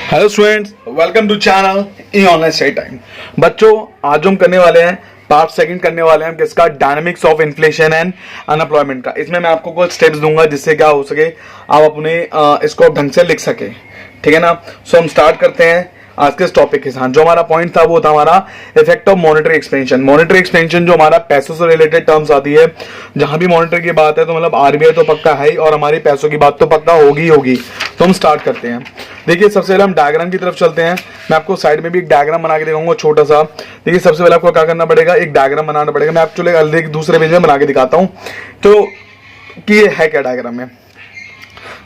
Hello students, welcome to channel E online study time. बच्चों, आज हम करने वाले हैं पार्ट सेकंड करने वाले हैं किसका, dynamics of inflation and unemployment का। इसमें मैं आपको कुछ स्टेप्स दूंगा जिससे क्या हो सके, आप अपने इसको ढंग से लिख सके। ठीक है ना। सो हम स्टार्ट करते हैं आज के इस टॉपिक के साथ। जो हमारा पॉइंट था वो था हमारा effect of monetary expansion. Monetary expansion जो हमारा पैसों से रिलेटेड टर्म्स आती है, जहां भी मॉनेटरी की बात है तो मतलब आरबीआई तो पक्का है ही और हमारी पैसों की बात तो पक्का होगी ही होगी। तो हम स्टार्ट करते हैं। देखिए, सबसे पहले हम डायग्राम की तरफ चलते हैं। मैं आपको साइड में भी एक डायग्राम बना के दिखाऊंगा छोटा सा। देखिए, सबसे पहले आपको क्या करना पड़ेगा, एक डायग्राम बनाना पड़ेगा। मैं एक्चुअली अलग दूसरे पेज में बना के दिखाता हूँ तो कि ये है क्या डायग्राम में।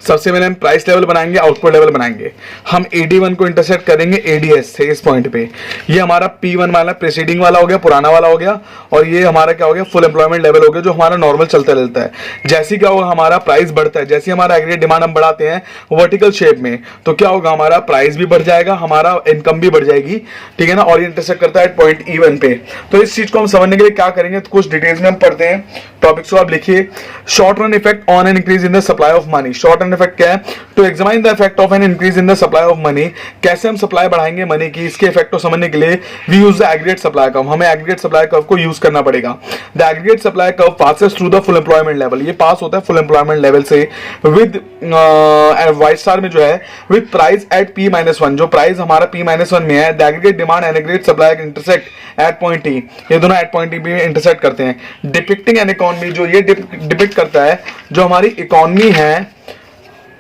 सबसे पहले हम प्राइस लेवल बनाएंगे, आउटपुट लेवल बनाएंगे। हम AD1 को इंटरसेक्ट करेंगे ADS से इस पॉइंट पे। ये हमारा P1 वाला प्रीसीडिंग वाला हो गया, पुराना वाला हो गया, और ये हमारा क्या हो गया, फुल एम्प्लॉयमेंट लेवल हो गया जो हमारा नॉर्मल चलता रहता है। जैसे क्या होगा, हमारा प्राइस बढ़ता है, जैसे हमारा एग्रीगेट डिमांड हम बढ़ाते हैं वर्टिकल शेप में, तो क्या होगा, हमारा प्राइस भी बढ़ जाएगा, हमारा इनकम भी बढ़ जाएगी। ठीक है ना। और ये इंटरसेक्ट करता है पॉइंट E1 पे। तो इस चीज को हम समझने के लिए क्या करेंगे, तो कुछ डिटेल्स में हम पढ़ते हैं टॉपिक्स को। आप लिखिए, short run effect on an increase in the supply of money. Short run effect क्या है, to examine the effect of an increase in the supply of money. कैसे हम सप्लाई बढ़ाएंगे मनी की, इसके इफेक्ट को समझने के लिए we use the aggregate supply curve. हमें एग्रीगेट सप्लाई कर्व को यूज करना पड़ेगा। The aggregate supply curve passes through the full employment level. ये पास होता है फुल एम्प्लॉयमेंट लेवल से विद व्हाइट स्टार में जो है विद प्राइस एट P-1। जो प्राइस हमारा P-1 में है, the aggregate demand and aggregate supply intersect at point T। ये दोनों एट पॉइंट T पे इंटरसेक्ट करते हैं। डिपिक्टिंग एन इकोनॉमी, जो ये डिपिक्ट करता है जो हमारी इकोनॉमी है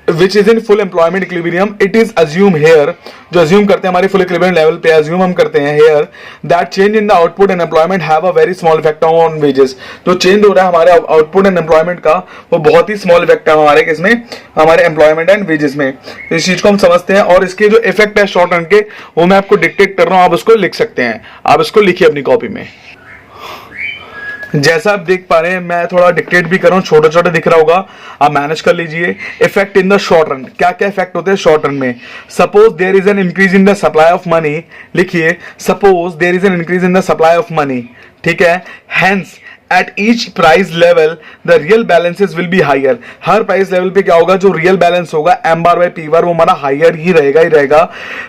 which is in full employment equilibrium, it is assume here, जो assume करते हैं हमारे full equilibrium level पे assume हम करते हैं here that change in the output and employment have a very small effect on wages। जो change हो रहा है हमारे output and employment का, वो बहुत ही small effect है हमारे किसमें, हमारे employment and wages में। तो इस चीज को हम समझते हैं और इसके जो effect है शॉर्ट रन के, वो मैं आपको डिक्टेट कर रहा हूं, आप उसको लिख सकते हैं। आप इसको लिखिए अपनी कॉपी में। जैसा आप देख पा रहे हैं, मैं थोड़ा डिक्टेट भी कर रहा हूं, छोटे छोटे दिख रहा होगा, आप मैनेज कर लीजिए। Effect in the short run, क्या क्या इफेक्ट होते हैं शॉर्ट रन में। Suppose there is an increase in the supply of money. लिखिए, suppose there is an increase in the supply of money. ठीक है। Hence at each price level the real balances will be higher. हर price level पे क्या होगा, जो real balance होगा M bar by P bar, वो हमारा हायर ही रहेगा।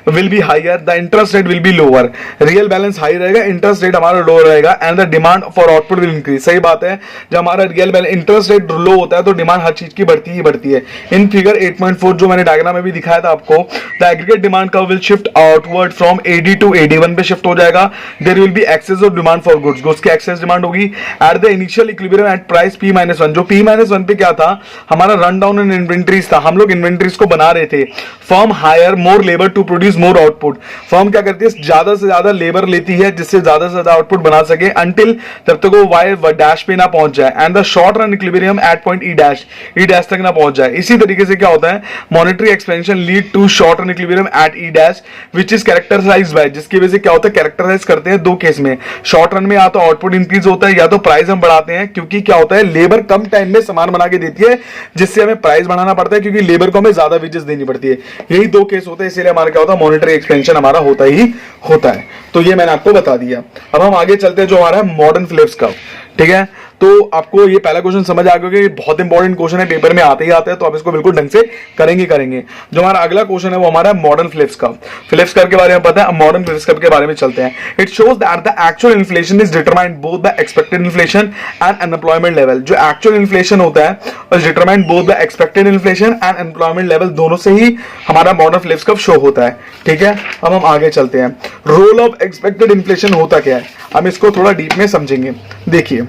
Will be higher, the interest rate will be lower. Real balance high रहेगा, इंटरेस्ट रेट हमारा लोअर रहेगा, and the demand for output will increase. सही बात है, जब हमारा real balance interest rate low होता है तो डिमांड हर चीज की बढ़ती ही बढ़ती है। इन फिगर 8.4 जो मैंने डायग्राम में भी दिखाया था आपको, द एग्रीगेट डिमांड का will shift outward from AD to AD1 पे शिफ्ट हो जाएगा। There will be excess of demand for goods, goods की एक्सेस डिमांड होगी at the initial equilibrium at price P-1। जो P-1 पे क्या था, हमारा रन डाउन इन इन्वेंट्रीज था। हम लोग इन्वेंट्रीज को बना रहे थे। Firm hire more labour to produce more output. Firm क्या करती है, ज्यादा से ज्यादा लेबर लेती है जिससे ज्यादा से ज्यादा आउटपुट बना सके, अंटिल तब तक वो वाई डैश पे ना पहुंच जाए, and the short run equilibrium eight point E dash तक ना पहुंच जाए। इसी तरीके से क्या होता है, monetary expansion lead to short run equilibrium at E dash which is characterised by, जिसकी वजह से क्या होता है, कैरेक्टराइज करते हैं दो केस में। शॉर्ट रन में या तो आउटपुट इंक्रीज होता है या तो प्राइस हम बढ़ाते हैं, क्योंकि क्या होता है, लेबर कम टाइम में सामान बना के देती है जिससे हमें प्राइस बढ़ाना पड़ता है, क्योंकि लेबर को हमें ज्यादा वेजेस देनी पड़ती है। यही दो केस होते हैं, इसीलिए हमारा क्या होता है, मॉनेटरी एक्सपेंशन हमारा होता ही होता है। तो ये मैंने आपको बता दिया। अब हम आगे चलते हैं, जो हमारा है मॉडर्न फिलिप्स कर्व। ठीक है। तो आपको ये पहला क्वेश्चन समझ आ गया कि बहुत इंपॉर्टेंट क्वेश्चन है, पेपर में आते ही आता है, तो आप इसको बिल्कुल ढंग से करेंगे। जो हमारा अगला क्वेश्चन है वो हमारा modern Phillips curve. Phillips curve के बारे में पता है, मॉडर्न फिलिप्स कर्व के बारे में चलते हैं। It shows that the actual inflation is determined both by expected inflation and unemployment level. जो एक्चुअल इन्फ्लेशन होता है is determined both by expected inflation and employment level, दोनों से ही हमारा मॉडर्न फिलिप्स कर्व शो होता है। ठीक है। अब हम आगे चलते हैं। रोल ऑफ एक्सपेक्टेड इन्फ्लेशन होता क्या है, हम इसको थोड़ा डीप में समझेंगे। देखिए,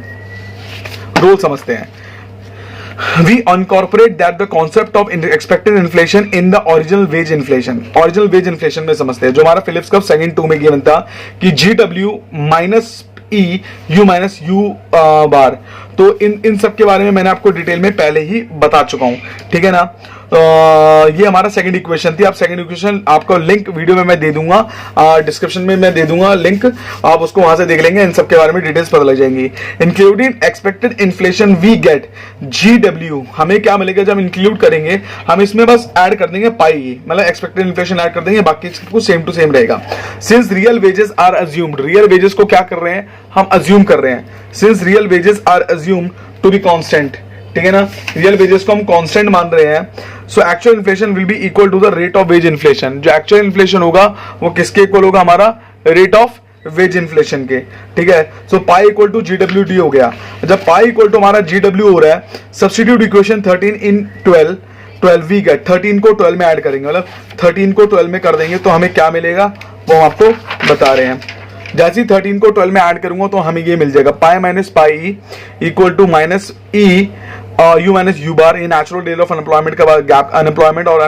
रोल समझते हैं। We incorporate that the concept of expected inflation in the original wage inflation। original wage inflation में समझते हैं, जो हमारा फिलिप्स कर्व सेकंड 2 में गिवन था कि GW minus E U minus U बार। तो इन सब के बारे में मैंने आपको डिटेल में पहले ही बता चुका हूं। ठीक है ना। ये हमारा सेकंड इक्वेशन थी। आप सेकंड इक्वेशन, आपको लिंक वीडियो में मैं दे दूंगा, डिस्क्रिप्शन में मैं दे दूंगा लिंक, आप उसको वहां से देख लेंगे। इन सब के बारे में डिटेल्स पता लग जाएंगी। Including expected inflation we get GW। हमें क्या मिलेगा जब इंक्लूड करेंगे, हम इसमें बस ऐड कर देंगे पाई, मतलब एक्सपेक्टेड इन्फ्लेशन ऐड कर देंगे, बाकी कुछ सेम टू सेम रहेगा। Since real wages are assumed, real wages को क्या कर रहे हैं, हम अज्यूम कर रहे हैं। Since real wages are assumed to be constant. ठीक है ना, रियल वेजेस को हम कांस्टेंट मान रहे हैं। So actual inflation will be equal to the rate of wage inflation. जो एक्चुअल इन्फ्लेशन होगा वो किसके इक्वल होगा, हमारा रेट ऑफ वेज इन्फ्लेशन के, ठीक है। So pi equal to GWD हो गया। जब पाई इक्वल टू हमारा GW हो रहा है, substitute equation 13 in 12 we get 13 को 12 में ऐड करेंगे, मतलब 13 को 12 में कर देंगे तो हमें क्या मिलेगा वो हम आपको बता रहे हैं। जैसे ही 13 को 12 में ऐड करूंगा तो हमें ये मिल जाएगा pi minus pi equal to minus E U minus U bar. ये नेचुरल रेट ऑफ अनएम्प्लॉयमेंट का गैप, अनएम्प्लॉयमेंट और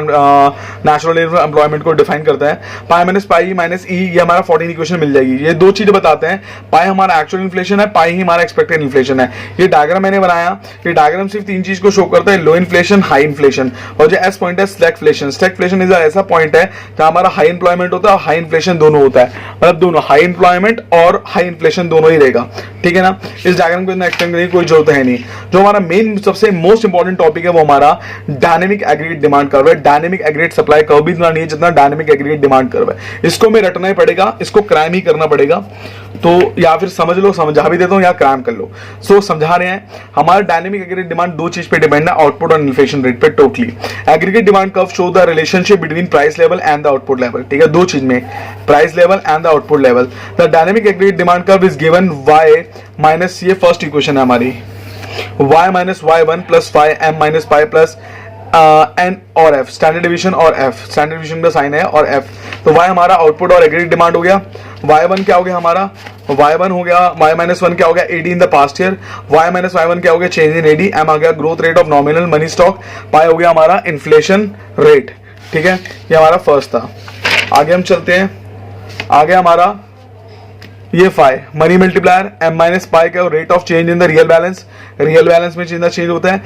नेचुरल रेट ऑफ एम्प्लॉयमेंट को डिफाइन करता है। पाई माइनस पाई माइनस ई, ये हमारा 14 इक्वेशन मिल जाएगी। ये दो चीजें बताते हैं, पाई हमारा एक्चुअल इन्फ्लेशन है, पाई ही हमारा एक्सपेक्टेड इन्फ्लेशन है। ये डायग्राम मैंने बनाया, ये डायग्राम सिर्फ तीन चीज को शो करता है, लो इन्फ्लेशन, हाई इन्फ्लेशन, और जो एस पॉइंट है स्टैगफ्लेशन। स्टैगफ्लेशन इज ऐसा पॉइंट है जहां हमारा हाई इम्प्लॉयमेंट होता है और हाई इन्फ्लेशन दोनों होता है, मतलब दोनों हाई इम्प्लॉयमेंट और हाई इन्फ्लेशन दोनों ही रहेगा, ठीक है ना। इस डायग्राम को इतना एक्सप्लेन करने की कोई जरूरत है नहीं। जो हमारा मेन सबसे मोस्ट इंपॉर्टेंट टॉपिक है वो हमारा डायनेमिक एग्रीगेट डिमांड कर्व है। डायनेमिक एग्रीगेट सप्लाई कर्व भी इतना नहीं है जितना डायनेमिक एग्रीगेट डिमांड कर्व है। इसको मैं रटना ही पड़ेगा, इसको क्राइम ही करना पड़ेगा, तो या फिर समझ लो, समझा भी देता हूं, या क्राइम कर लो। सो समझा रहे हैं, हमारा डायनेमिक एग्रीगेट डिमांड दो चीज पे डिपेंड है, आउटपुट और इन्फ्लेशन रेट पे totally. Aggregate demand curve show the relationship between price level and the output level, ठीक है, दो चीज में, price level and the output level. The dynamic aggregate demand curve is given y minus, ये first equation है हमारी, y minus y1 plus five m minus pi plus n और f, standard division और f, स्टैंडर्ड डिवीजन का sign है, और f। तो y हमारा आउटपुट और एग्रीगेट डिमांड हो गया। y1 क्या हो गया हमारा, y1 हो गया, y माइनस 1 क्या हो गया, AD in the past year, y minus y1 क्या हो गया, चेंज इन AD, m आ गया growth rate of nominal money stock, pi हो गया हमारा इन्फ्लेशन रेट, ठीक है। ये हमारा फर्स्ट था। आगे हम चलते हैं, आगे हमारा ये phi money multiplier, m minus pi क्या, rate of change in the real balance, real balance में चेंज होता है।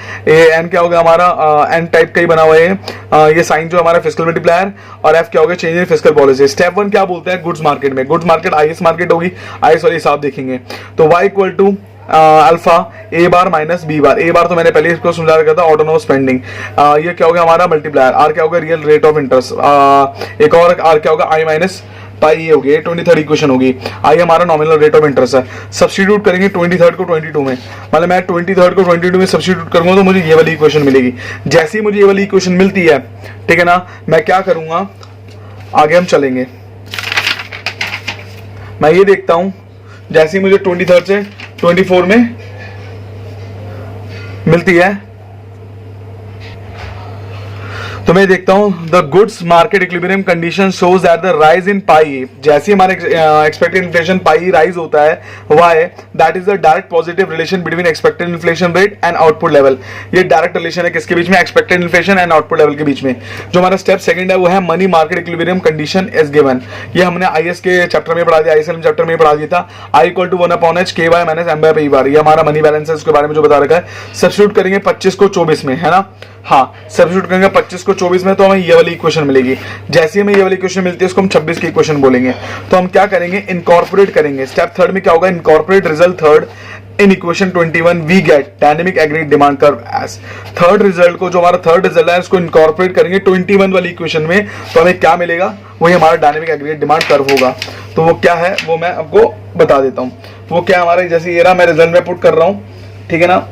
n क्या होगा हमारा, n टाइप का ही बना हुआ है ये साइन जो हमारा फिस्कल मल्टीप्लायर, और f क्या होगा, change in fiscal policy. Step 1 क्या बोलते हैं, गुड्स मार्केट में, गुड्स मार्केट IS मार्केट होगी, IS वाली हिसाब देखेंगे तो y equal to alpha A bar minus B bar. A bar तो मैंने पहले इसको समझा रखा था, ऑटोनोमस स्पेंडिंग। ये क्या होगा हमारा मल्टीप्लायर, आर क्या होगा, रियल रेट ऑफ इंटरेस्ट, एक और आर क्या होगा, आई माइनस पाई, ये होगी 23rd इक्वेशन होगी। आई हमारा नॉमिनल रेट ऑफ इंटरेस्ट है। सब्स्टिट्यूट करेंगे 23rd को 22 में, मतलब मैं 23rd को 22 में सब्स्टिट्यूट करूंगा तो मुझे ये वाली इक्वेशन मिलेगी। जैसे ही मुझे ये वाली इक्वेशन मिलती है, ठीक है ना, मैं क्या करूंगा, आगे हम चलेंगे, मैं ये देखता हूं, जैसे ही मुझे 23rd से 24 में मिलती है तो मैं देखता हूं the goods market equilibrium condition shows that the rise in pi, जैसे हमारे एक्सपेक्टेड इन्फ्लेशन पाई राइज होता है, y that is the direct positive relation between expected inflation rate and output level. ये डायरेक्ट रिलेशन है किसके बीच में, expected inflation and output level के बीच में। जो हमारा स्टेप सेकंड है वो है money market equilibrium condition is given. ये हमने IS के चैप्टर में पढ़ा दिया, ISLM चैप्टर में पढ़ा दिया था। I equal to 1/h KY minus M by bar, ये हमारा मनी बैलेंस है, उसके बारे में जो बता रखा है। सब्स्टिट्यूट करेंगे 25 को 24 में, है ना, हाँ, सब्स्टिट्यूट करेंगे 25 को 24 में तो हमें ये वाली इक्वेशन मिलेगी। जैसे हमें ये वाली इक्वेशन मिलती है उसको हम 26 की इक्वेशन बोलेंगे। तो हम क्या करेंगे, इनकॉर्पोरेट करेंगे। स्टेप थर्ड में क्या होगा, incorporate result third in equation 21 we get dynamic aggregate demand curve as. Third result को, जो हमारा थर्ड रिजल्ट है, उसको इनकॉर्पोरेट करेंगे 21 वाली इक्वेशन में तो हमें क्या मिलेगा, वही हमारा डायनेमिक एग्रीगेट डिमांड कर्व होगा। तो वो क्या है वो मैं आपको बता देता हूँ। वो क्या हमारे, जैसे ये रहा, मैं रिजल्ट में पुट कर रहा हूँ, ठीक है ना,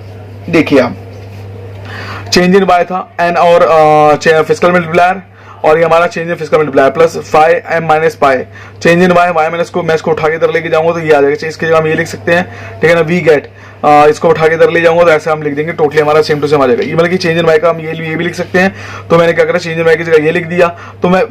देखिए आप, चेंज इन बाय था एन और फिस्कल मल्टीप्लायर, और ये हमारा change in fiscal multiplier plus 5m minus pi, change in y, y minus को मैं इसको उठा के इधर लेके जाऊंगा तो ये आ जाएगा। इसके जगह हम ये लिख सकते हैं, ठीक है ना, वी गेट, इसको उठा के इधर ले जाऊंगा तो ऐसे हम लिख देंगे, टोटली हमारा सेम टू सेम आ जाएगा। ये मतलब कि चेंज इन वाई का हम ये भी लिख सकते हैं, तो मैंने क्या करा, चेंज इन वाई की जगह ये लिख दिया, तो मैं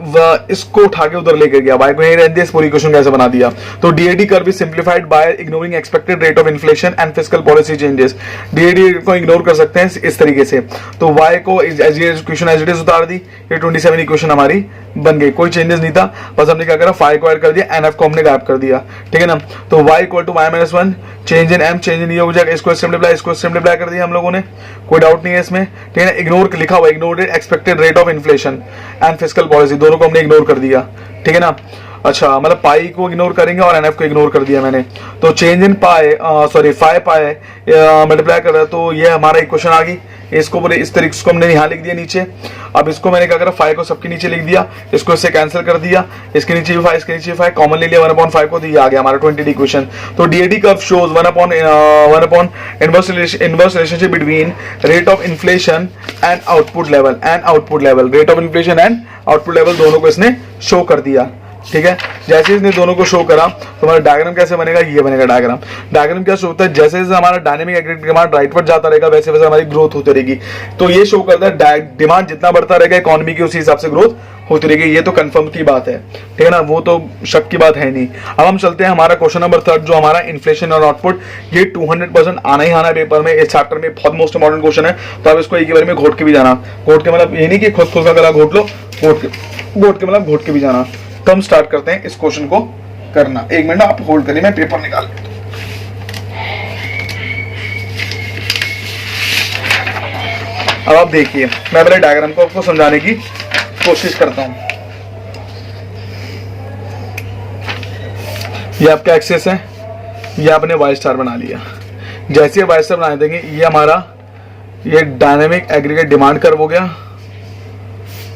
इसको उठा के उधर लेकर गया, वाई को यहीं रहने दिया, इस पूरी इक्वेशन कैसे बना दिया। तो DAD curve is simplified by ignoring expected rate of inflation and fiscal policy changes. DAD को इग्नोर कर सकते हैं इस तरीके से। तो वाई को इक्वेशन एज इट इज उतार दी, ये 27 इक्वेशन हमारी बन गई, कोई चेंजेस नहीं था, बस हमने क्या करा, 5 को ऐड कर दिया, NF को हमने गायब कर दिया, ठीक है ना। तो y equal to y minus 1, change in m, change in ये हो जाएगा, इसको सिंप्लीफाई कर दिया हम लोगों ने, कोई डाउट नहीं है इसमें, ठीक है ना। इग्नोर लिखा हुआ, ignore expected rate of inflation and fiscal policy, दोनों को हमने इग्नोर कर दिया, ठीक है ना। अच्छा, मतलब पाई को इग्नोर करेंगे और NF को इग्नोर कर दिया मैंने। तो change in pi, sorry 5 pi multiply कर रहा है, तो ये हमारा इक्वेशन आ गई, इसको बोले इस तरीके से हमने यहाँ लिख दिया नीचे। अब इसको मैंने क्या करा, 5 को सबके नीचे लिख दिया, इसको इससे कैंसिल कर दिया, इसके नीचे भी 5, इसके नीचे भी 5 कॉमन ले लिया, 1/5 को, तो ये आ गया हमारा 20D इक्वेशन। तो DAD curve shows 1 inverse relationship between rate of inflation and output level, rate of inflation and output level दोनों को इसने शो कर दिया। ठीक है, जैसे इसने दोनों को शो करा तो हमारा डायग्राम कैसे बनेगा, ये बनेगा डायग्राम क्या शो होता है, जैसे जैसे हमारा डायनेमिक एग्रीगेट डिमांड राइटवर्ड जाता रहेगा वैसे वैसे हमारी ग्रोथ होती रहेगी। तो ये शो करता है डिमांड जितना बढ़ता रहेगा इकोनॉमी की उसी हिसाब से ग्रोथ होती रहेगी। ये तो कंफर्म की बात है, ठीक है ना, वो तो शक की बात है नहीं। अब हम चलते हैं हमारा क्वेश्चन नंबर 3 जो हमारा इन्फ्लेशन और आउटपुट, ये 200% आना ही आना है पेपर में, इस चैप्टर में बहुत मोस्ट इंपॉर्टेंट क्वेश्चन है। तो आप इसको एक बार में घोट के भी जाना, घोट के मतलब ये नहीं कि खुद का गला घोट लो, घोट के मतलब घोट के भी जाना। तो हम स्टार्ट करते हैं इस क्वेश्चन को करना। 1 मिनट आप होल्ड करिए, मैं पेपर निकाल लेता हूं। अब आप देखिए, मैं पहले डायग्राम को आपको समझाने की कोशिश करता हूं। ये आपका एक्सेस है, ये आपने वाई स्टार बना लिया। जैसे वाई स्टार बना देंगे, ये हमारा ये डायनेमिक एग्रीगेट डिमांड कर्व हो गया,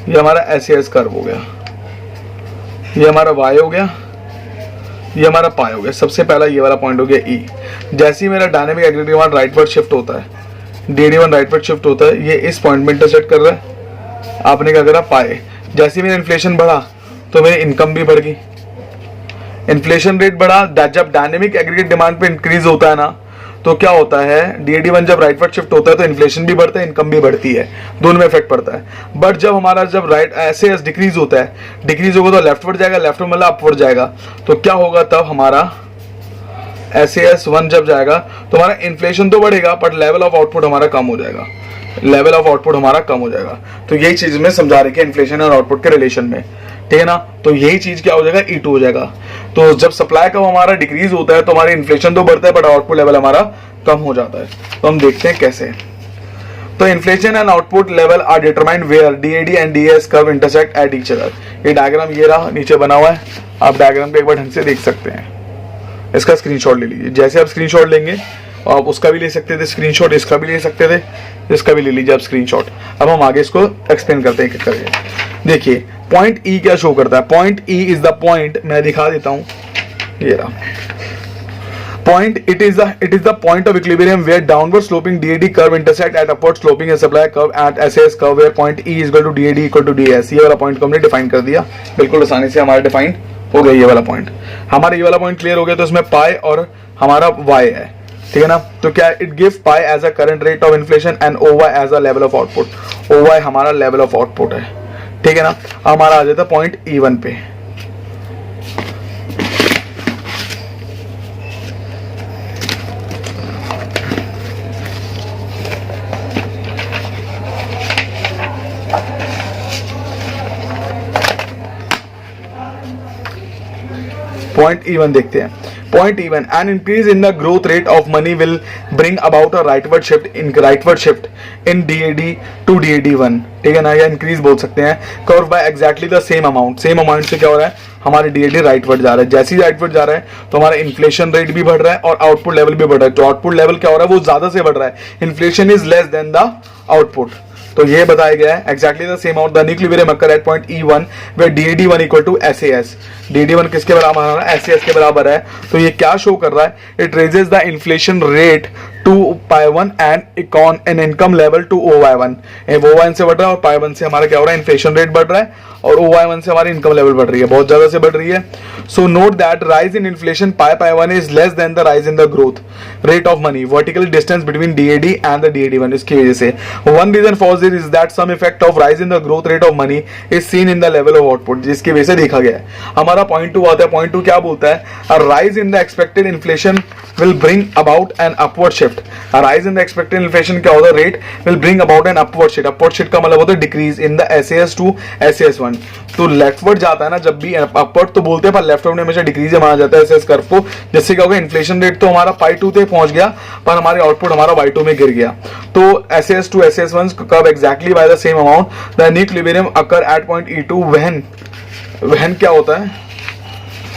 ये हमारा एसएएस कर्व हो गया, ये हमारा वाई हो गया, ये हमारा पाई हो गया। सबसे पहला ये वाला पॉइंट हो गया ई। जैसे ही मेरा dynamic aggregate demand rightward shift होता है, DAD1 राइटवर्ड शिफ्ट होता है, ये इस पॉइंट में इंटरसेक्ट कर रहा है। आपने क्या करा, पाए। जैसे ही मेरा इन्फ्लेशन बढ़ा तो मेरी इनकम भी बढ़ गई। इन्फ्लेशन रेट बढ़ा, जब डायनेमिक एग्रीगेट डिमांड पे इंक्रीज होता है ना, तो क्या होता है, DAD1 जब राइटवर्ड शिफ्ट होता है तो इन्फ्लेशन भी बढ़ता है, इनकम भी बढ़ती है, दोनों में इफेक्ट पड़ता है। बट जब हमारा जब राइट ऐसे डिक्रीज होता है, डिक्रीज होगा तो लेफ्टवर्ड जाएगा, लेफ्टवर्ड मतलब अपवर्ड जाएगा। तो क्या होगा, तब हमारा SAS1 जब जाएगा तो हमारा इन्फ्लेशन तो बढ़ेगा बट लेवल ऑफ आउटपुट हमारा कम हो जाएगा, लेवल ऑफ आउटपुट हमारा कम हो जाएगा। तो यही चीज में समझा रहे हैं इन्फ्लेशन और आउटपुट के रिलेशन में, ठीक है ना। तो यही चीज क्या हो जाएगा, E2 हो जाएगा। तो जब सप्लाई का हमारा डिक्रीज होता है तो हमारा इन्फ्लेशन तो बढ़ता है बट आउटपुट लेवल हमारा कम हो जाता है। तो हम देखते हैं कैसे। तो inflation and output level are determined where DAD and DAS curve intersect at each other. ये डायग्राम ये रहा, नीचे बना हुआ है, आप डायग्राम को एक बार ढंग से देख सकते हैं। इसका स्क्रीनशॉट ले लीजिए। जैसे आप स्क्रीनशॉट लेंगे आप उसका भी ले सकते थे स्क्रीनशॉट, इसका भी ले सकते थे, इसका भी ले लीजिए आप स्क्रीनशॉट। अब हम आगे इसको एक्सप्लेन करते हैं करके। देखिए पॉइंट ई क्या शो करता है, point E is the point, मैं दिखा देता हूं, ये रहा point. It is the point of equilibrium where downward sloping DAD curve intersect at upward sloping supply curve at SAS curve where point E is equal to DAD equal to DS। ये वाला point को हमने define कर दिया, बिल्कुल आसानी से हमारा डिफाइन हो गया। ये वाला पॉइंट हमारा, ये वाला पॉइंट क्लियर हो गया। तो इसमें पाई और हमारा वाई है, ठीक है ना। तो क्या, it gives pi as a current rate of inflation and OY as a level of output. OY हमारा लेवल ऑफ आउटपुट है, ठीक है ना। हमारा आ जाता है पॉइंट E1 पे। पॉइंट E1 देखते हैं। Point E1, an increase in the growth rate of money will bring about a rightward shift in DAD to DAD1, ठीक है ना, या इंक्रीज बोल सकते हैं। Curve y exactly the same amount से क्या हो रहा है, हमारे DAD राइटवर्ड जा रहा है। जैसे ही राइटवर्ड जा रहा है तो हमारा इन्फ्लेशन रेट भी बढ़ रहा है और आउटपुट लेवल भी बढ़ रहा है। तो आउटपुट लेवल क्या हो रहा है, वो ज्यादा से बढ़ रहा है। Inflation is less than the output. तो ये बताया गया है exactly the same amount the equilibrium occur at point E1 where DAD1 equal to SAS। DAD1 किसके बराबर है, SAS के बराबर है। तो ये क्या शो कर रहा है, it raises the inflation rate to पाई1 and an income level to OY1। OY1 से बढ़ रहा है और पाई1 से हमारा क्या हो रहा है, इन्फ्लेशन रेट बढ़ रहा है और OY1 से हमारी इनकम लेवल बढ़ रही है, बहुत ज्यादा से बढ़ रही है। So note that rise in inflation पाई1 is less than the rise in the growth rate of money, vertical distance between DAD and the DAD1। इसकी वजह से one reason for this is that some effect of rise in the growth rate of money is seen in the level of output, जिसकी वजह से देखा गया है। हमारा पॉइंट 2 आता है। पॉइंट 2 क्या बोलता है, a rise in the expected inflation will bring about an upward shift. A rise in the expected inflation क्या होता है, rate will bring about an upward shift. Upward shift का मतलब होता है decrease in the SAS to SAS1। तो leftward जाता है ना जब भी, अपवर्ड तो बोलते हैं पर लेफ्टवर्ड में हमेशा डिक्रीज माना जाता है SS कर्व को। जिससे क्या होगा, इन्फ्लेशन रेट तो हमारा पाई2 तक पहुंच गया पर हमारे आउटपुट हमारा Y2 में गिर गया। तो SAS to SAS1 curve exactly by the same amount the equilibrium occur at point E2 when क्या होता है,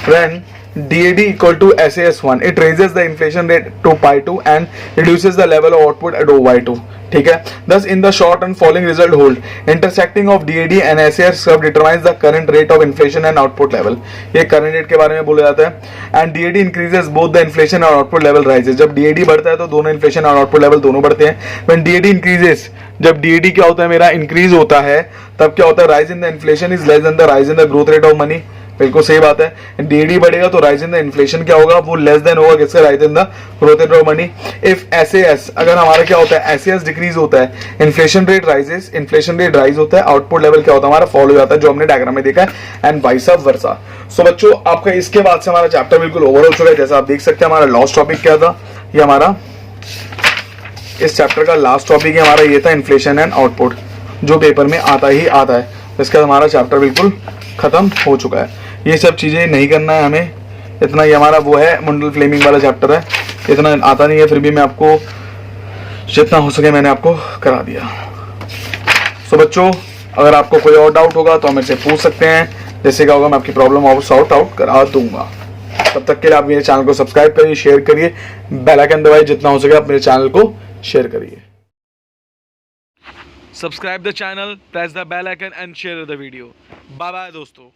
when DAD equal to SAS1, it raises the inflation rate to pi2 and reduces the level of output at OY2. ठीक है, thus in the short and following result hold, intersecting of DAD and SAS curve determines the current rate of inflation and output level. ये current rate के बारे में बोला जाता है. And DAD increases both the inflation and output level rises. जब DAD बढ़ता है तो दोनों inflation और output level दोनों बढ़ते हैं. When DAD increases, जब DAD क्या होता है मेरा increase होता है, तब क्या होता है, rise in the inflation is less than the rise in the growth rate of money. बिल्कुल सही बात है. DAD बढ़ेगा तो राइज इन द इन्फ्लेशन क्या होगा, वो लेस देन होगा किसका, rise in the growth rate of money. If SAS, अगर हमारा क्या होता है, SAS डिक्रीज होता है, inflation rate rises, inflation rate rise होता है, आउटपुट लेवल क्या होता है हमारा, फॉलो हो जाता है, जो हमने डायग्राम में देखा है, एंड वाइस वर्सा. सो बच्चों आपका इसके बाद से हमारा चैप्टर बिल्कुल ओवर हो चुका है. जैसा आप देख सकते हैं हमारा लास्ट टॉपिक क्या था, ये हमारा इस चैप्टर का लास्ट टॉपिक है हमारा, ये था इन्फ्लेशन एंड आउटपुट, जो पेपर में आता ही आता है. इसके बाद हमारा चैप्टर बिल्कुल खत्म हो चुका है. ये सब चीज़ें नहीं करना है हमें, इतना ये हमारा वो है मुंडल फ्लेमिंग वाला चैप्टर है, इतना आता नहीं है, फिर भी मैं आपको जितना हो सके मैंने आपको करा दिया. सो बच्चों अगर आपको कोई और डाउट होगा तो आप मेरे से पूछ सकते हैं, जैसे क्या होगा मैं आपकी प्रॉब्लम और सॉर्ट आउट करा दूंगा. तब तक के लिए आप मेरे चैनल को सब्सक्राइब करिए, शेयर करिए, बेल आइकन दबाइए, जितना हो सके आप मेरे चैनल को शेयर करिए. Subscribe the channel, press the bell icon and share the video. Bye bye दोस्तों.